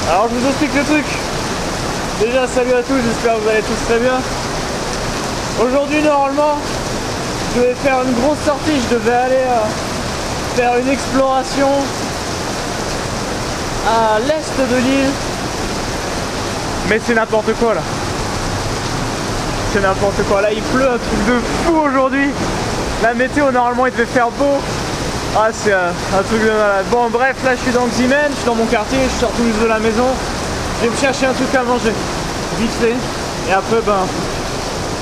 Alors je vous explique le truc. Déjà salut à tous, j'espère que vous allez tous très bien. Aujourd'hui normalement, je devais faire une grosse sortie, je devais aller faire une exploration à l'est de l'île. Mais c'est n'importe quoi là. C'est n'importe quoi, là il pleut un truc de fou aujourd'hui. La météo normalement il devait faire beau. Ah c'est un truc de malade. Bon bref, là je suis dans Ximen, je suis dans mon quartier, je sors tout juste de la maison. Je vais me chercher un truc à manger, vite fait. Et après ben,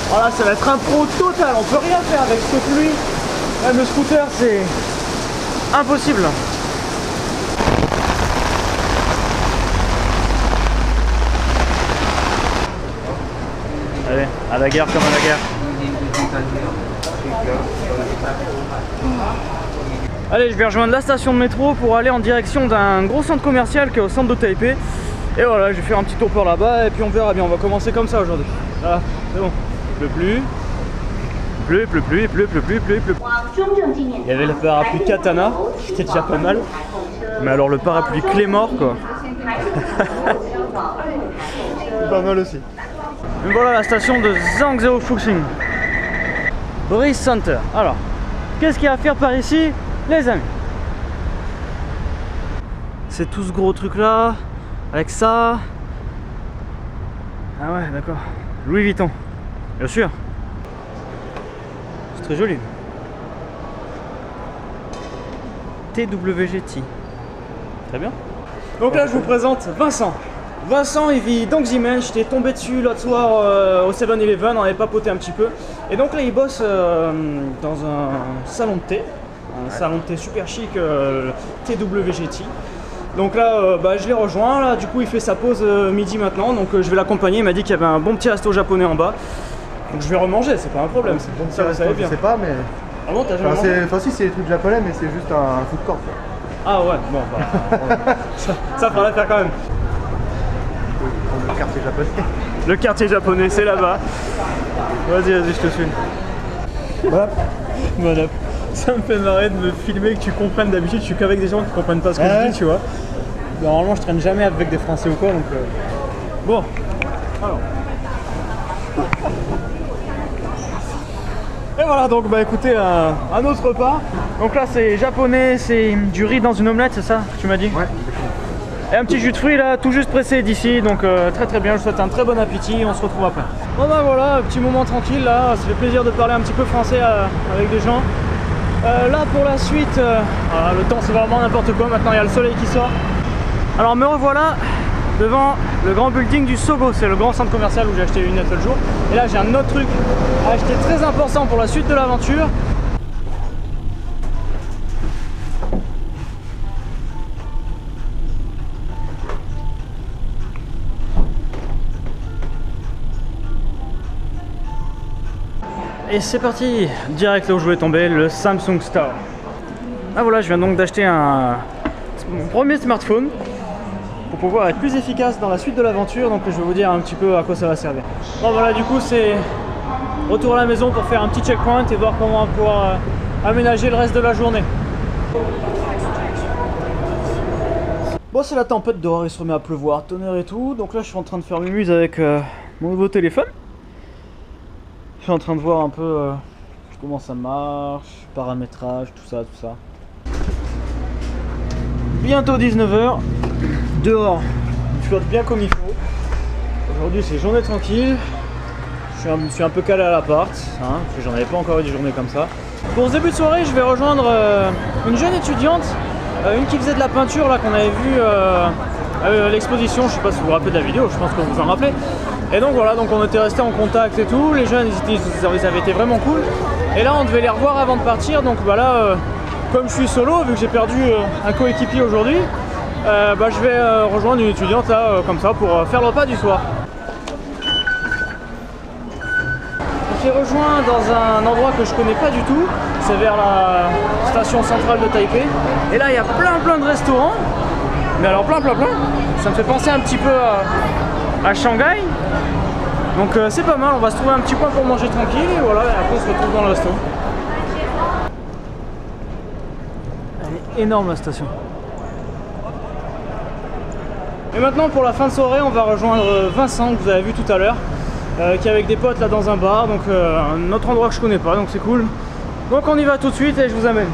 voilà, ça va être un pro total, on peut rien faire avec cette pluie. Même le scooter c'est impossible. Allez, à la guerre comme à la guerre. Allez, je vais rejoindre la station de métro pour aller en direction d'un gros centre commercial qui est au centre de Taipei. Et voilà, je vais faire un petit tour par là-bas et puis on verra bien. On va commencer comme ça aujourd'hui. Voilà, c'est bon. Il pleut plus. Il y avait le parapluie Katana, qui était déjà pas mal. Mais alors le parapluie Clémor quoi. C'est pas mal aussi. Et voilà la station de Zhangzhou Fuxing. Boris Center. Alors, qu'est-ce qu'il y a à faire par ici, les amis? C'est tout ce gros truc là, avec ça. Ah ouais, d'accord. Louis Vuitton, bien sûr. C'est très joli. TWGT. Très bien. Donc là, je vous présente Vincent. Vincent, il vit dans Ximen, j'étais tombé dessus l'autre soir au 7-Eleven, on avait papoté un petit peu. Et donc là, il bosse dans un salon de thé, salon de thé super chic, TWGT. Donc là, je l'ai rejoint, là, du coup il fait sa pause midi maintenant, donc je vais l'accompagner. Il m'a dit qu'il y avait un bon petit resto japonais en bas. Donc je vais remanger, c'est pas un problème. C'est bon, ça vous savez bien. Je sais pas, mais... Ah bon, t'as jamais mangé? Enfin si, c'est des trucs japonais, mais c'est juste un food court. Ah ouais, bon, bah, ça fera l'affaire quand même. Le quartier japonais. Le quartier japonais, c'est là-bas. Vas-y, je te suis. Voilà. Ça me fait marrer de me filmer, que tu comprennes. D'habitude, je suis qu'avec des gens qui comprennent pas ce que je dis, tu vois. Normalement, je traîne jamais avec des Français ou quoi, donc... Bon, alors... Et voilà, donc bah écoutez, un autre repas. Donc là, c'est japonais, c'est du riz dans une omelette, c'est ça que tu m'as dit? Ouais. Et un petit jus de fruits là, tout juste pressé d'ici, donc très bien, je vous souhaite un très bon appétit et on se retrouve après. Bon bah voilà, un petit moment tranquille là, ça fait plaisir de parler un petit peu français avec des gens. Là pour la suite, voilà, le temps c'est vraiment n'importe quoi, maintenant il y a le soleil qui sort. Alors me revoilà devant le grand building du Sogo, c'est le grand centre commercial où j'ai acheté les lunettes l'autre jour. Et là j'ai un autre truc à acheter très important pour la suite de l'aventure. Et c'est parti, direct là où je voulais tomber, le Samsung Store. Ah voilà, je viens donc d'acheter mon premier smartphone pour pouvoir être plus efficace dans la suite de l'aventure, donc je vais vous dire un petit peu à quoi ça va servir. Bon voilà, du coup c'est retour à la maison pour faire un petit checkpoint et voir comment on va pouvoir aménager le reste de la journée. Bon, c'est la tempête dehors, il se remet à pleuvoir, tonnerre et tout, donc là je suis en train de faire mumuse avec mon nouveau téléphone. Je suis en train de voir un peu comment ça marche, paramétrage, tout ça. Bientôt 19h, dehors, il flotte bien comme il faut. Aujourd'hui c'est journée tranquille, je suis un peu calé à l'appart, hein, parce que j'en avais pas encore eu des journées comme ça. Pour ce début de soirée, je vais rejoindre une jeune étudiante, une qui faisait de la peinture là qu'on avait vu à l'exposition, je sais pas si vous vous rappelez de la vidéo, je pense que vous en rappelez. Et donc voilà, donc on était restés en contact et tout, les jeunes ils avaient été vraiment cool. Et là on devait les revoir avant de partir, donc voilà, comme je suis solo, vu que j'ai perdu un coéquipier aujourd'hui, je vais rejoindre une étudiante là, comme ça, pour faire le repas du soir. Je les rejoins dans un endroit que je connais pas du tout, c'est vers la station centrale de Taipei. Et là il y a plein de restaurants, mais alors plein. Ça me fait penser un petit peu à Shanghai. Donc c'est pas mal, on va se trouver un petit coin pour manger tranquille et voilà, et après on se retrouve dans le resto. Elle est énorme la station. Et maintenant pour la fin de soirée, on va rejoindre Vincent que vous avez vu tout à l'heure, qui est avec des potes là dans un bar, donc un autre endroit que je connais pas, donc c'est cool. Donc on y va tout de suite et je vous amène.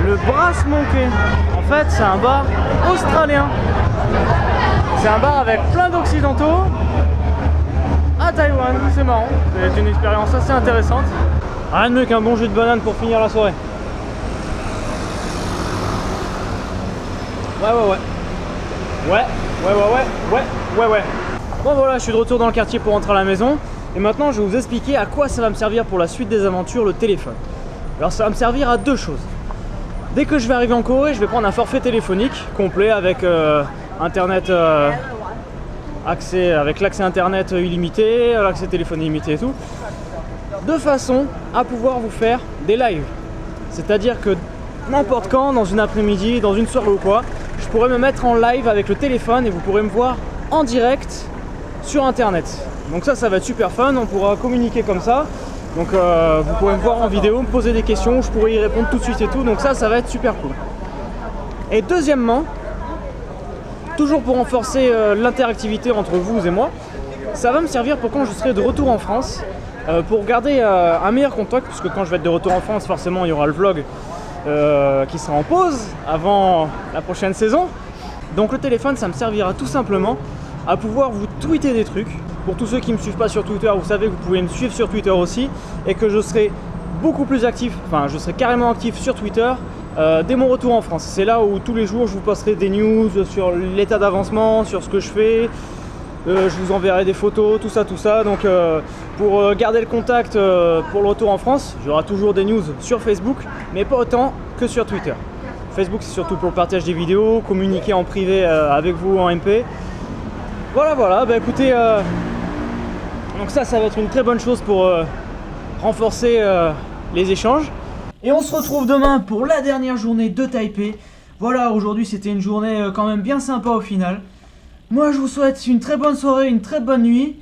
Le Brass Monkey, en fait c'est un bar australien. C'est un bar avec plein d'occidentaux à Taïwan, c'est marrant, c'est une expérience assez intéressante. Rien de mieux qu'un bon jus de banane pour finir la soirée. Ouais. Bon voilà, je suis de retour dans le quartier pour rentrer à la maison. Et maintenant je vais vous expliquer à quoi ça va me servir pour la suite des aventures, le téléphone. Alors ça va me servir à deux choses. Dès que je vais arriver en Corée, je vais prendre un forfait téléphonique complet avec internet, avec l'accès internet illimité, l'accès téléphone illimité et tout, de façon à pouvoir vous faire des lives. C'est-à-dire que n'importe quand, dans une après-midi, dans une soirée ou quoi, je pourrais me mettre en live avec le téléphone et vous pourrez me voir en direct sur internet. Donc ça va être super fun, on pourra communiquer comme ça. Donc vous pourrez me voir en vidéo, me poser des questions, je pourrai y répondre tout de suite et tout. Donc ça va être super cool. Et deuxièmement, toujours pour renforcer l'interactivité entre vous et moi, ça va me servir pour quand je serai de retour en France, pour garder un meilleur contact, parce que quand je vais être de retour en France, forcément il y aura le vlog qui sera en pause avant la prochaine saison. Donc le téléphone, ça me servira tout simplement à pouvoir vous tweeter des trucs. Pour tous ceux qui ne me suivent pas sur Twitter, vous savez que vous pouvez me suivre sur Twitter aussi, et que je serai beaucoup plus actif, enfin je serai carrément actif sur Twitter dès mon retour en France. C'est là où tous les jours je vous posterai des news sur l'état d'avancement, sur ce que je fais, je vous enverrai des photos, tout ça. Donc pour garder le contact pour le retour en France, il y aura toujours des news sur Facebook, mais pas autant que sur Twitter. Facebook c'est surtout pour le partage des vidéos, communiquer en privé avec vous en MP. Voilà, bah écoutez, donc ça va être une très bonne chose pour renforcer les échanges. Et on se retrouve demain pour la dernière journée de Taipei. Voilà, aujourd'hui c'était une journée quand même bien sympa au final. Moi je vous souhaite une très bonne soirée, une très bonne nuit.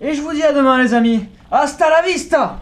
Et je vous dis à demain les amis. Hasta la vista!